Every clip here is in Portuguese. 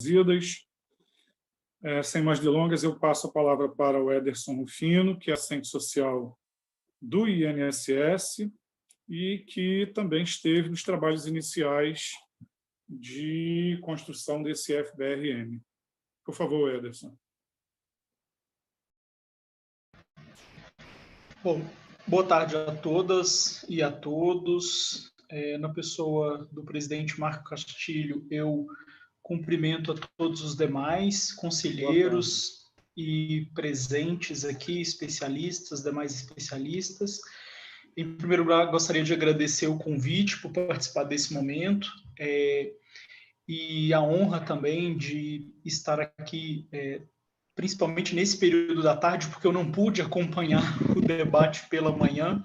trazidas. Sem mais delongas, eu passo a palavra para o Ederson Rufino, que é assistente social do INSS e que também esteve nos trabalhos iniciais de construção desse FBRM. Por favor, Ederson. Bom, boa tarde a todas e a todos. Na pessoa do presidente Marco Castilho, eu cumprimento a todos os demais conselheiros e presentes aqui, especialistas, demais especialistas. Em primeiro lugar, gostaria de agradecer o convite por participar desse momento e a honra também de estar aqui, principalmente nesse período da tarde, porque eu não pude acompanhar o debate pela manhã,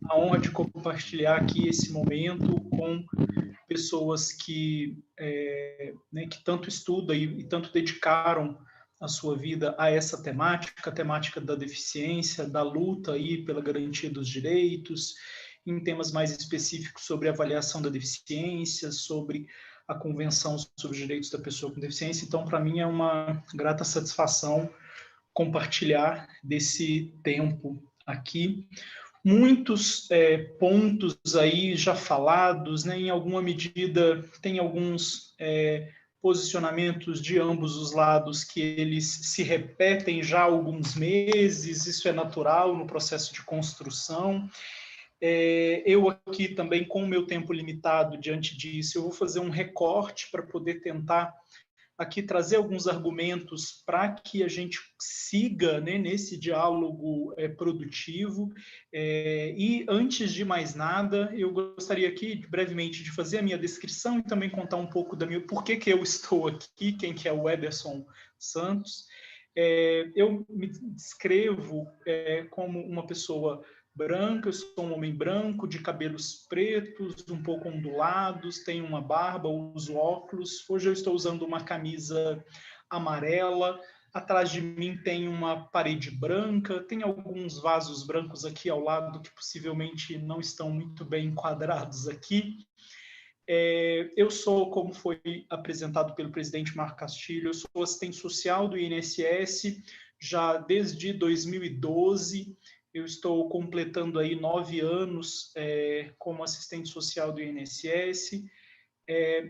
a honra de compartilhar aqui esse momento com pessoas que tanto estudam e tanto dedicaram a sua vida a essa temática, a temática da deficiência, da luta aí pela garantia dos direitos, em temas mais específicos sobre a avaliação da deficiência, sobre a Convenção sobre os Direitos da Pessoa com Deficiência. Então, para mim, é uma grata satisfação compartilhar desse tempo aqui. Muitos pontos aí já falados, né, em alguma medida tem alguns posicionamentos de ambos os lados que eles se repetem já há alguns meses, isso é natural no processo de construção. Eu aqui também, com o meu tempo limitado diante disso, eu vou fazer um recorte para poder tentar aqui trazer alguns argumentos para que a gente siga, né, nesse diálogo produtivo. E, antes de mais nada, eu gostaria aqui, brevemente, de fazer a minha descrição e também contar um pouco da minha, por que eu estou aqui, quem que é o Ederson Santos. Eu me descrevo como uma pessoa branca, eu sou um homem branco, de cabelos pretos, um pouco ondulados, tenho uma barba, uso óculos. Hoje eu estou usando uma camisa amarela. Atrás de mim tem uma parede branca, tem alguns vasos brancos aqui ao lado que possivelmente não estão muito bem enquadrados aqui. Eu sou, como foi apresentado pelo presidente Marco Castilho, eu sou assistente social do INSS já desde 2012. Eu estou completando aí 9 anos como assistente social do INSS.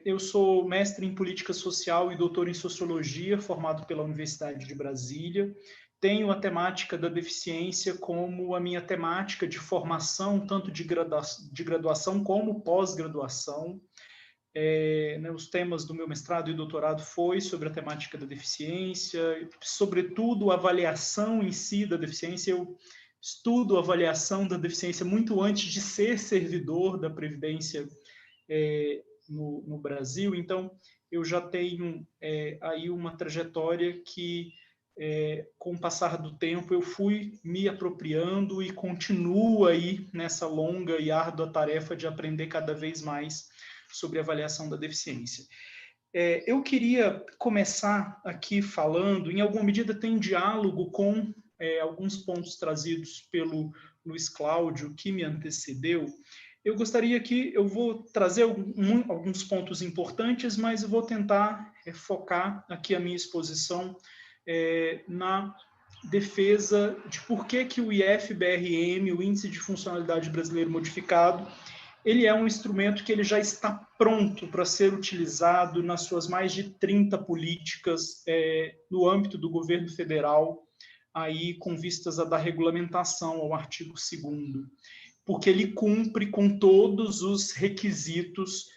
Eu sou mestre em política social e doutor em sociologia, formado pela Universidade de Brasília. Tenho a temática da deficiência como a minha temática de formação, tanto de graduação como pós-graduação. Os temas do meu mestrado e doutorado foi sobre a temática da deficiência, sobretudo a avaliação em si da deficiência. Eu estudo a avaliação da deficiência muito antes de ser servidor da Previdência no Brasil, então eu já tenho aí uma trajetória que, com o passar do tempo, eu fui me apropriando e continuo aí nessa longa e árdua tarefa de aprender cada vez mais sobre a avaliação da deficiência. Eu queria começar aqui falando, em alguma medida tem diálogo com alguns pontos trazidos pelo Luiz Cláudio, que me antecedeu. Eu gostaria que eu vou trazer alguns pontos importantes, mas eu vou tentar focar aqui a minha exposição na defesa de por que o IFBRM, o Índice de Funcionalidade Brasileiro Modificado, ele é um instrumento que ele já está pronto para ser utilizado nas suas mais de 30 políticas no âmbito do governo federal, aí com vistas a dar regulamentação ao artigo 2º, porque ele cumpre com todos os requisitos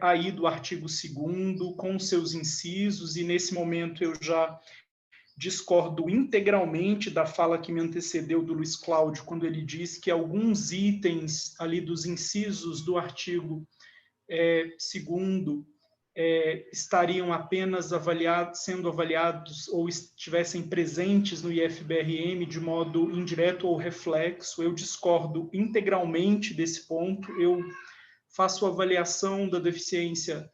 aí do artigo 2º, com seus incisos, e nesse momento eu já discordo integralmente da fala que me antecedeu do Luiz Cláudio, quando ele diz que alguns itens ali dos incisos do artigo 2º estariam apenas sendo avaliados ou estivessem presentes no IFBRM de modo indireto ou reflexo. Eu discordo integralmente desse ponto. Eu faço avaliação da deficiência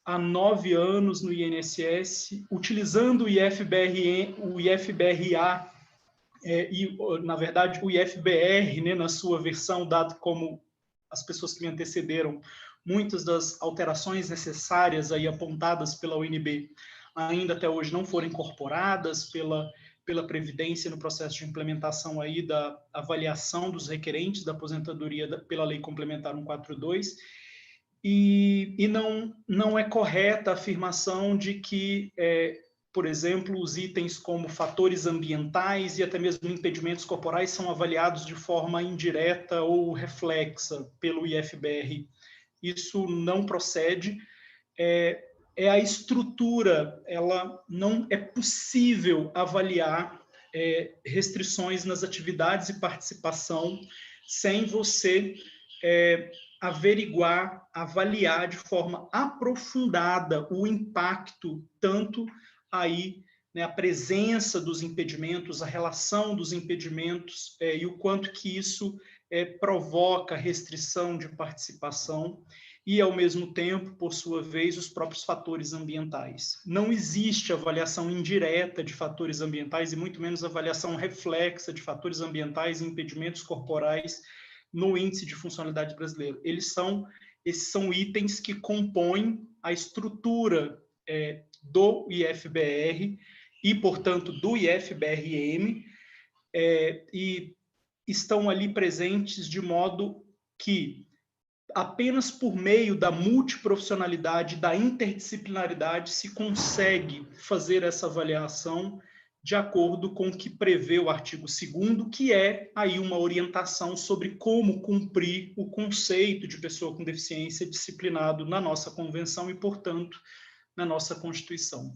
há 9 anos no INSS, utilizando o IFBRA, e, na verdade, o IFBR, né, na sua versão, dado como as pessoas que me antecederam muitas das alterações necessárias aí apontadas pela UNB ainda até hoje não foram incorporadas pela Previdência no processo de implementação aí da avaliação dos requerentes da aposentadoria pela Lei Complementar 142, e não é correta a afirmação de que, por exemplo, os itens como fatores ambientais e até mesmo impedimentos corporais são avaliados de forma indireta ou reflexa pelo IFBR. Isso não procede. É a estrutura, ela não é possível avaliar restrições nas atividades e participação sem você averiguar, avaliar de forma aprofundada o impacto, tanto aí, né, a presença dos impedimentos, a relação dos impedimentos e o quanto que isso provoca restrição de participação e, ao mesmo tempo, por sua vez, os próprios fatores ambientais. Não existe avaliação indireta de fatores ambientais e muito menos avaliação reflexa de fatores ambientais e impedimentos corporais no Índice de Funcionalidade Brasileiro. Esses são itens que compõem a estrutura do IFBR e, portanto, do IFBRM, e estão ali presentes de modo que apenas por meio da multiprofissionalidade, da interdisciplinaridade, se consegue fazer essa avaliação de acordo com o que prevê o artigo 2º, que é aí uma orientação sobre como cumprir o conceito de pessoa com deficiência disciplinado na nossa Convenção e, portanto, na nossa Constituição.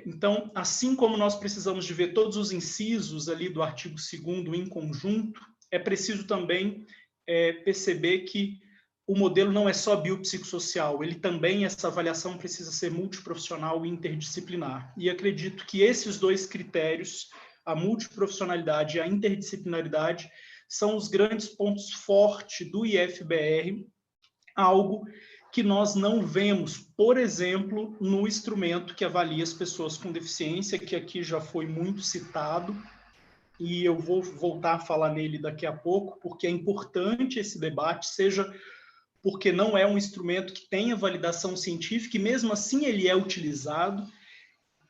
Então, assim como nós precisamos de ver todos os incisos ali do artigo 2º em conjunto, é preciso também perceber que o modelo não é só biopsicossocial, ele também, essa avaliação precisa ser multiprofissional e interdisciplinar. E acredito que esses dois critérios, a multiprofissionalidade e a interdisciplinaridade, são os grandes pontos fortes do IFBR, algo que nós não vemos, por exemplo, no instrumento que avalia as pessoas com deficiência, que aqui já foi muito citado, e eu vou voltar a falar nele daqui a pouco, porque é importante esse debate, seja porque não é um instrumento que tenha validação científica, e mesmo assim ele é utilizado.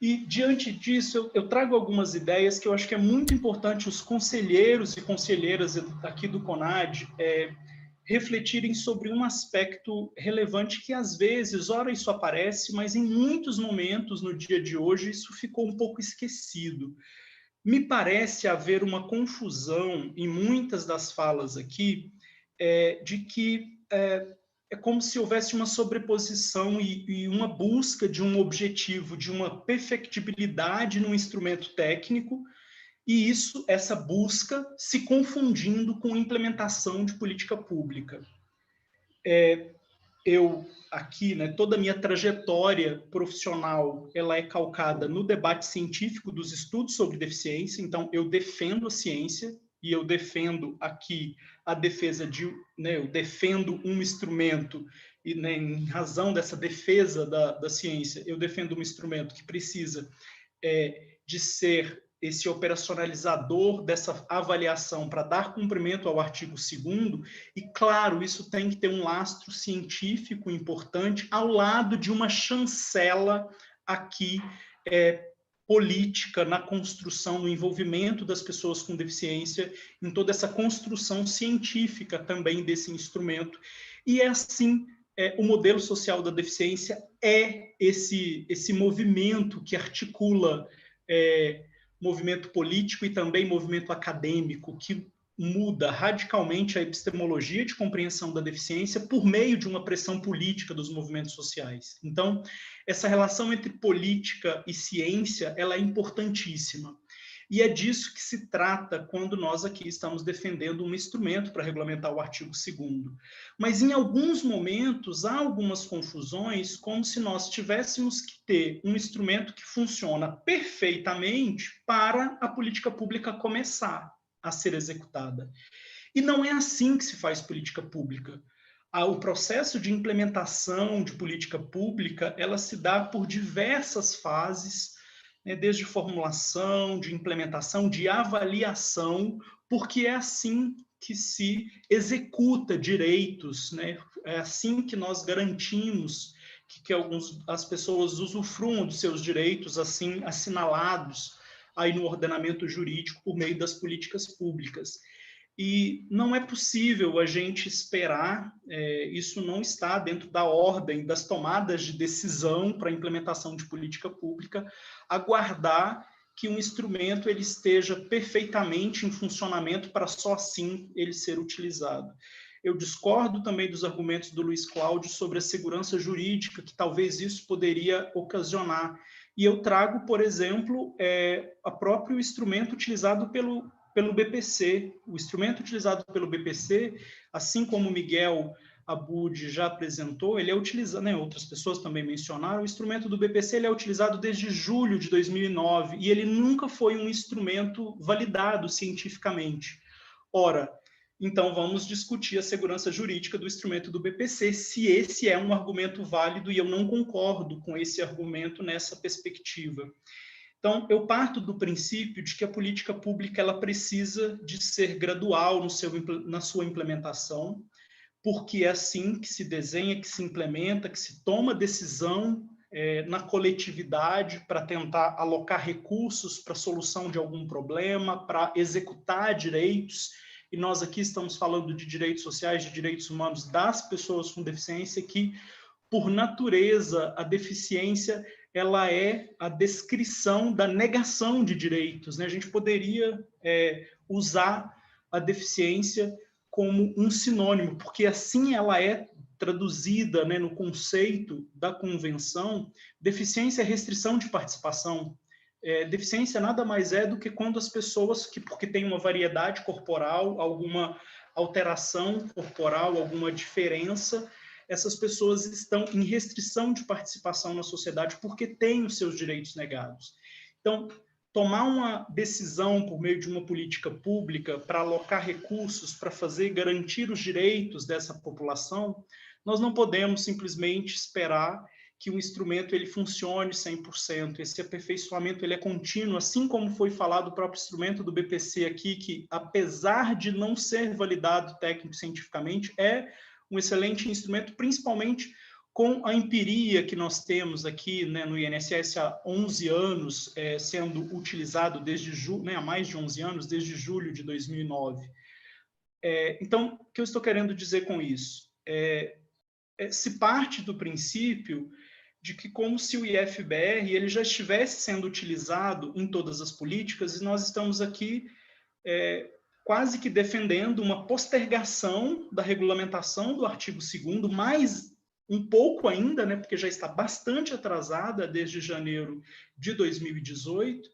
E, diante disso, eu trago algumas ideias que eu acho que é muito importante os conselheiros e conselheiras aqui do CONAD refletirem sobre um aspecto relevante que, às vezes, ora isso aparece, mas em muitos momentos, no dia de hoje, isso ficou um pouco esquecido. Me parece haver uma confusão em muitas das falas aqui, de que é como se houvesse uma sobreposição e uma busca de um objetivo, de uma perfectibilidade no instrumento técnico, e essa busca se confundindo com implementação de política pública. Eu aqui, né, toda a minha trajetória profissional, ela é calcada no debate científico dos estudos sobre deficiência, então eu defendo a ciência, e eu defendo aqui a defesa eu defendo um instrumento, e, né, em razão dessa defesa da ciência, eu defendo um instrumento que precisa de ser esse operacionalizador dessa avaliação para dar cumprimento ao artigo 2º, e, claro, isso tem que ter um lastro científico importante ao lado de uma chancela aqui política na construção, no envolvimento das pessoas com deficiência, em toda essa construção científica também desse instrumento. E é assim, o modelo social da deficiência é esse movimento que articula movimento político e também movimento acadêmico, que muda radicalmente a epistemologia de compreensão da deficiência por meio de uma pressão política dos movimentos sociais. Então, essa relação entre política e ciência, ela é importantíssima. E é disso que se trata quando nós aqui estamos defendendo um instrumento para regulamentar o artigo 2º. Mas, em alguns momentos, há algumas confusões, como se nós tivéssemos que ter um instrumento que funciona perfeitamente para a política pública começar a ser executada. E não é assim que se faz política pública. O processo de implementação de política pública, ela se dá por diversas fases, né, desde formulação, de implementação, de avaliação, porque é assim que se executa direitos, né? É assim que nós garantimos que as pessoas usufruam dos seus direitos, assim, assinalados aí no ordenamento jurídico por meio das políticas públicas. E não é possível a gente esperar, isso não está dentro da ordem das tomadas de decisão para a implementação de política pública, aguardar que um instrumento ele esteja perfeitamente em funcionamento para só assim ele ser utilizado. Eu discordo também dos argumentos do Luiz Cláudio sobre a segurança jurídica, que talvez isso poderia ocasionar. E eu trago, por exemplo, o próprio instrumento utilizado pelo BPC. O instrumento utilizado pelo BPC, assim como o Miguel Abud já apresentou, ele é utilizado, né, outras pessoas também mencionaram, o instrumento do BPC ele é utilizado desde julho de 2009 e ele nunca foi um instrumento validado cientificamente. Ora, então vamos discutir a segurança jurídica do instrumento do BPC, se esse é um argumento válido, e eu não concordo com esse argumento nessa perspectiva. Então, eu parto do princípio de que a política pública ela precisa de ser gradual na sua implementação, porque é assim que se desenha, que se implementa, que se toma decisão na coletividade para tentar alocar recursos para a solução de algum problema, para executar direitos, e nós aqui estamos falando de direitos sociais, de direitos humanos das pessoas com deficiência, que, por natureza, a deficiência ela é a descrição da negação de direitos, né? A gente poderia usar a deficiência como um sinônimo, porque assim ela é traduzida, né, no conceito da convenção. Deficiência é restrição de participação. Deficiência nada mais é do que quando as pessoas, porque tem uma variedade corporal, alguma alteração corporal, alguma diferença, essas pessoas estão em restrição de participação na sociedade porque têm os seus direitos negados. Então, tomar uma decisão por meio de uma política pública para alocar recursos, para garantir os direitos dessa população, nós não podemos simplesmente esperar que o instrumento ele funcione 100%. Esse aperfeiçoamento ele é contínuo, assim como foi falado o próprio instrumento do BPC aqui, que apesar de não ser validado técnico-cientificamente, é um excelente instrumento, principalmente com a empiria que nós temos aqui, né, no INSS há 11 anos, sendo utilizado há mais de 11 anos, desde julho de 2009. Então, o que eu estou querendo dizer com isso? Se parte do princípio de que como se o IFBR ele já estivesse sendo utilizado em todas as políticas, e nós estamos aqui quase que defendendo uma postergação da regulamentação do artigo 2º, mais um pouco ainda, né, porque já está bastante atrasada desde janeiro de 2018,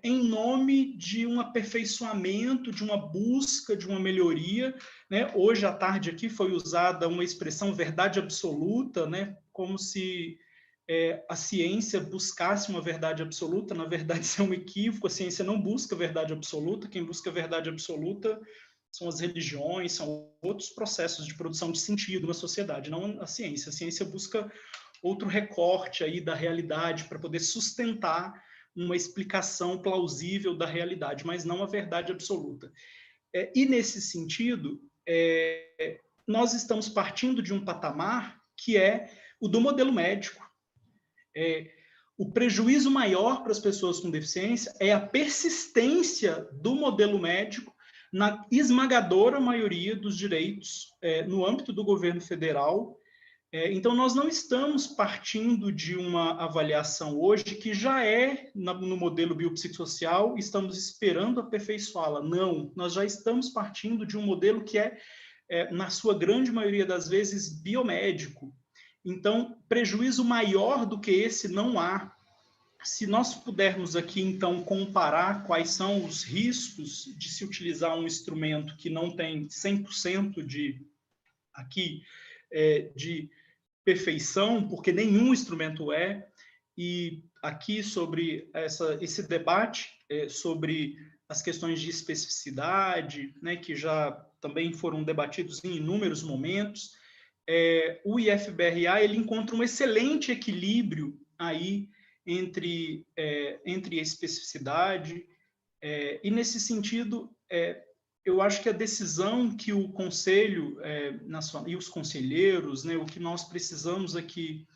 em nome de um aperfeiçoamento, de uma busca, de uma melhoria, né? Hoje à tarde aqui foi usada uma expressão verdade absoluta, né, como se a ciência buscasse uma verdade absoluta. Na verdade, isso é um equívoco. A ciência não busca verdade absoluta. Quem busca verdade absoluta são as religiões, são outros processos de produção de sentido na sociedade, não a ciência. A ciência busca outro recorte aí da realidade para poder sustentar uma explicação plausível da realidade, mas não a verdade absoluta. E nesse sentido, nós estamos partindo de um patamar que é o do modelo médico. O prejuízo maior para as pessoas com deficiência é a persistência do modelo médico na esmagadora maioria dos direitos no âmbito do governo federal. Então, nós não estamos partindo de uma avaliação hoje que já no modelo biopsicossocial, estamos esperando aperfeiçoá-la. Não, nós já estamos partindo de um modelo que na sua grande maioria das vezes, biomédico. Então, prejuízo maior do que esse não há. Se nós pudermos aqui, então, comparar quais são os riscos de se utilizar um instrumento que não tem 100% de perfeição, porque nenhum instrumento e aqui sobre esse debate sobre as questões de especificidade, né, que já também foram debatidos em inúmeros momentos, o IFBRA ele encontra um excelente equilíbrio aí entre a especificidade, e nesse sentido, eu acho que a decisão que o Conselho e os conselheiros, né, o que nós precisamos aqui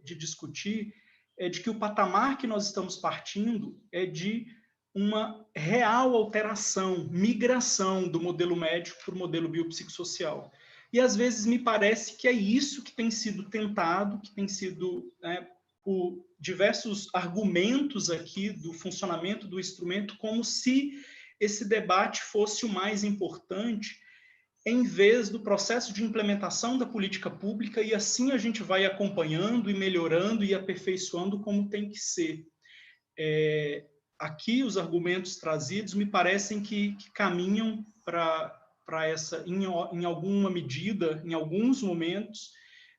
de discutir é de que o patamar que nós estamos partindo é de uma real alteração, migração do modelo médico para o modelo biopsicossocial. E, às vezes, me parece que é isso que tem sido tentado, que tem sido, por diversos argumentos aqui do funcionamento do instrumento, como se esse debate fosse o mais importante, em vez do processo de implementação da política pública, e assim a gente vai acompanhando e melhorando e aperfeiçoando como tem que ser. Aqui, os argumentos trazidos me parecem que caminham para essa, em alguma medida, em alguns momentos,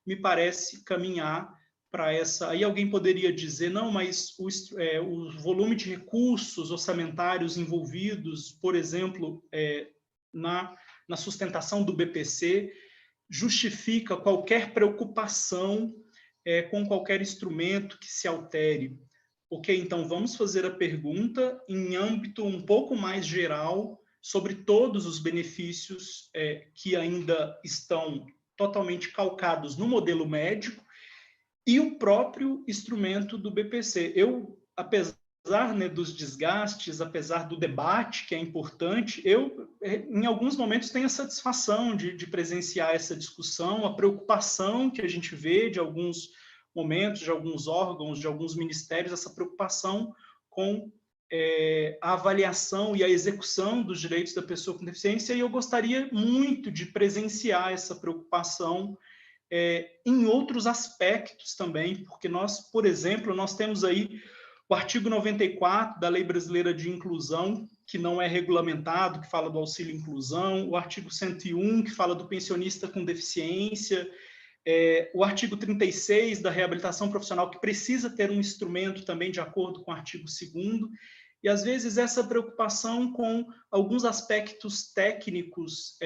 me parece caminhar para essa. Aí alguém poderia dizer, não, mas o volume de recursos orçamentários envolvidos, por exemplo, na sustentação do BPC, justifica qualquer preocupação com qualquer instrumento que se altere. Ok, então vamos fazer a pergunta em âmbito um pouco mais geral sobre todos os benefícios que ainda estão totalmente calcados no modelo médico e o próprio instrumento do BPC. Eu, apesar dos desgastes, apesar do debate, que é importante, eu, em alguns momentos, tenho a satisfação de presenciar essa discussão, a preocupação que a gente vê de alguns momentos, de alguns órgãos, de alguns ministérios, essa preocupação com a avaliação e a execução dos direitos da pessoa com deficiência, e eu gostaria muito de presenciar essa preocupação em outros aspectos também, porque nós, por exemplo, nós temos aí o artigo 94 da Lei Brasileira de Inclusão, que não é regulamentado, que fala do auxílio inclusão, o artigo 101, que fala do pensionista com deficiência, o artigo 36 da reabilitação profissional, que precisa ter um instrumento também de acordo com o artigo 2º, e às vezes essa preocupação com alguns aspectos técnicos,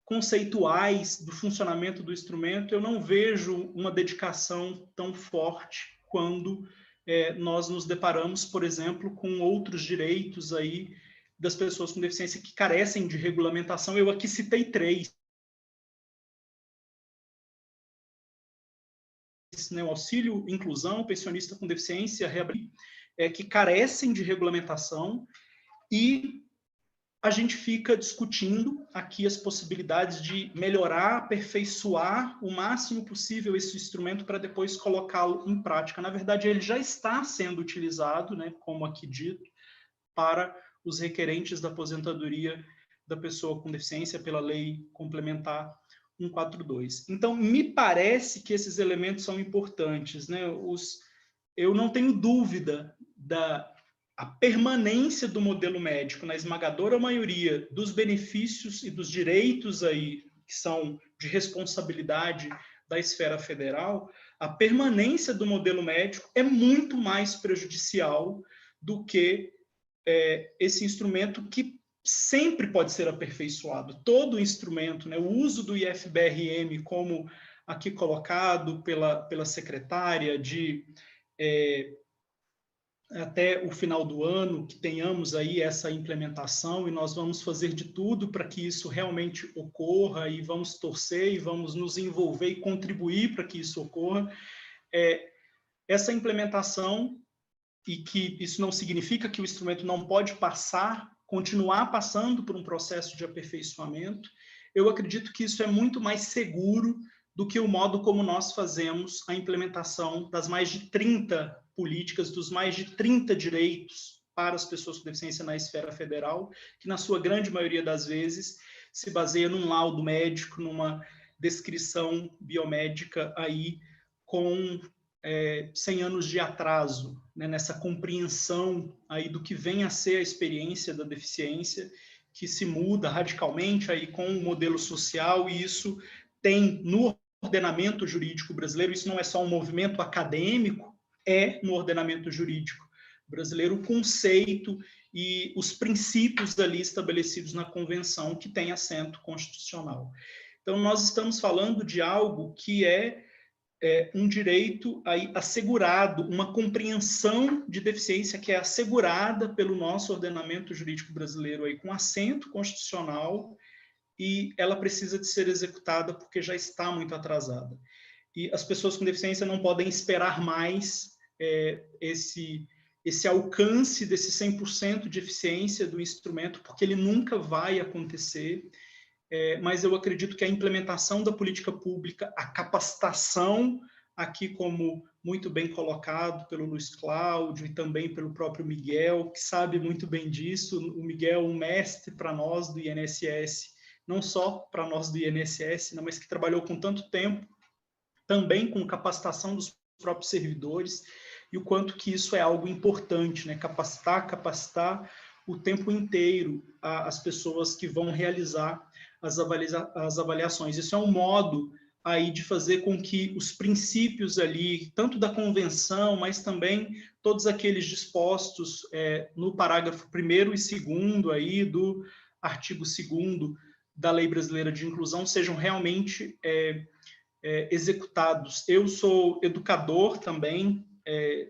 conceituais do funcionamento do instrumento, eu não vejo uma dedicação tão forte quando nós nos deparamos, por exemplo, com outros direitos aí das pessoas com deficiência que carecem de regulamentação. Eu aqui citei 3. Né, o auxílio inclusão, pensionista com deficiência, que carecem de regulamentação, e a gente fica discutindo aqui as possibilidades de melhorar, aperfeiçoar o máximo possível esse instrumento para depois colocá-lo em prática. Na verdade, ele já está sendo utilizado, né, como aqui dito, para os requerentes da aposentadoria da pessoa com deficiência pela Lei Complementar 142. Então, me parece que esses elementos são importantes, né? Eu não tenho dúvida da permanência do modelo médico na esmagadora maioria dos benefícios e dos direitos aí que são de responsabilidade da esfera federal. A permanência do modelo médico é muito mais prejudicial do que esse instrumento que sempre pode ser aperfeiçoado. Todo instrumento, né, o uso do IFBRM, como aqui colocado pela secretária, de até o final do ano, que tenhamos aí essa implementação, e nós vamos fazer de tudo para que isso realmente ocorra, e vamos torcer, e vamos nos envolver e contribuir para que isso ocorra. Essa implementação, e que isso não significa que o instrumento não pode continuar passando por um processo de aperfeiçoamento, eu acredito que isso é muito mais seguro do que o modo como nós fazemos a implementação das mais de 30 políticas, dos mais de 30 direitos para as pessoas com deficiência na esfera federal, que na sua grande maioria das vezes se baseia num laudo médico, numa descrição biomédica aí com 100 anos de atraso, né, nessa compreensão aí do que vem a ser a experiência da deficiência, que se muda radicalmente aí com o modelo social, e isso tem no ordenamento jurídico brasileiro, isso não é só um movimento acadêmico, no ordenamento jurídico brasileiro o conceito e os princípios ali estabelecidos na convenção, que tem assento constitucional. Então, nós estamos falando de algo que é um direito aí assegurado, uma compreensão de deficiência que é assegurada pelo nosso ordenamento jurídico brasileiro aí com assento constitucional, e ela precisa de ser executada porque já está muito atrasada. E as pessoas com deficiência não podem esperar mais esse alcance desse 100% de eficiência do instrumento, porque ele nunca vai acontecer. Mas eu acredito que a implementação da política pública, a capacitação, aqui como muito bem colocado pelo Luiz Cláudio e também pelo próprio Miguel, que sabe muito bem disso. O Miguel é um mestre para nós do INSS, não só para nós do INSS, mas que trabalhou com tanto tempo, também com capacitação dos próprios servidores, e o quanto que isso é algo importante, né? Capacitar o tempo inteiro as pessoas que vão realizar as avaliações. Isso é um modo aí de fazer com que os princípios ali, tanto da convenção, mas também todos aqueles dispostos no parágrafo 1º e 2º aí do artigo 2º da Lei Brasileira de Inclusão sejam realmente executados. Eu sou educador também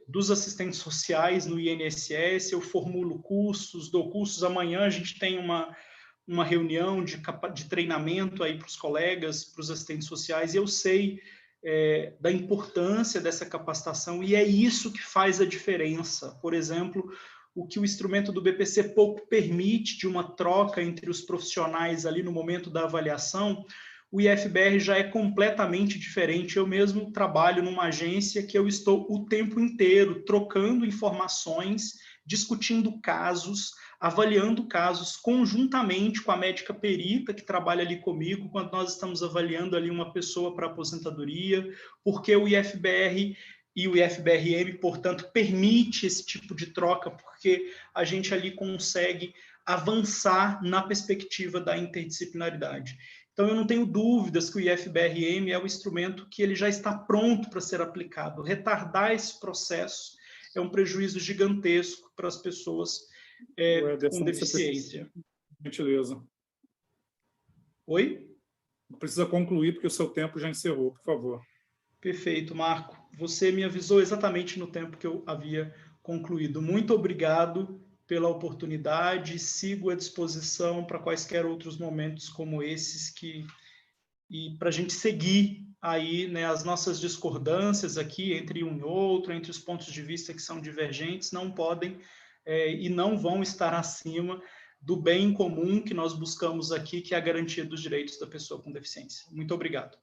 dos assistentes sociais no INSS, eu formulo cursos, dou cursos. Amanhã a gente tem uma reunião de treinamento aí para os colegas, para os assistentes sociais, e eu sei da importância dessa capacitação, e é isso que faz a diferença. Por exemplo, o que o instrumento do BPC pouco permite de uma troca entre os profissionais ali no momento da avaliação, o IFBR já é completamente diferente. Eu mesmo trabalho numa agência que eu estou o tempo inteiro trocando informações, discutindo casos, avaliando casos conjuntamente com a médica perita que trabalha ali comigo, quando nós estamos avaliando ali uma pessoa para aposentadoria, porque o IFBR e o IFBRM, portanto, permite esse tipo de troca, porque a gente ali consegue avançar na perspectiva da interdisciplinaridade. Então, eu não tenho dúvidas que o IFBRM é o instrumento que ele já está pronto para ser aplicado. Retardar esse processo é um prejuízo gigantesco para as pessoas com deficiência. Gentileza. Oi? Precisa concluir, porque o seu tempo já encerrou, por favor. Perfeito, Marco. Você me avisou exatamente no tempo que eu havia concluído. Muito obrigado pela oportunidade, sigo à disposição para quaisquer outros momentos como esses, e para a gente seguir aí, né, as nossas discordâncias aqui entre um e outro, entre os pontos de vista que são divergentes, não podem e não vão estar acima do bem comum que nós buscamos aqui, que é a garantia dos direitos da pessoa com deficiência. Muito obrigado.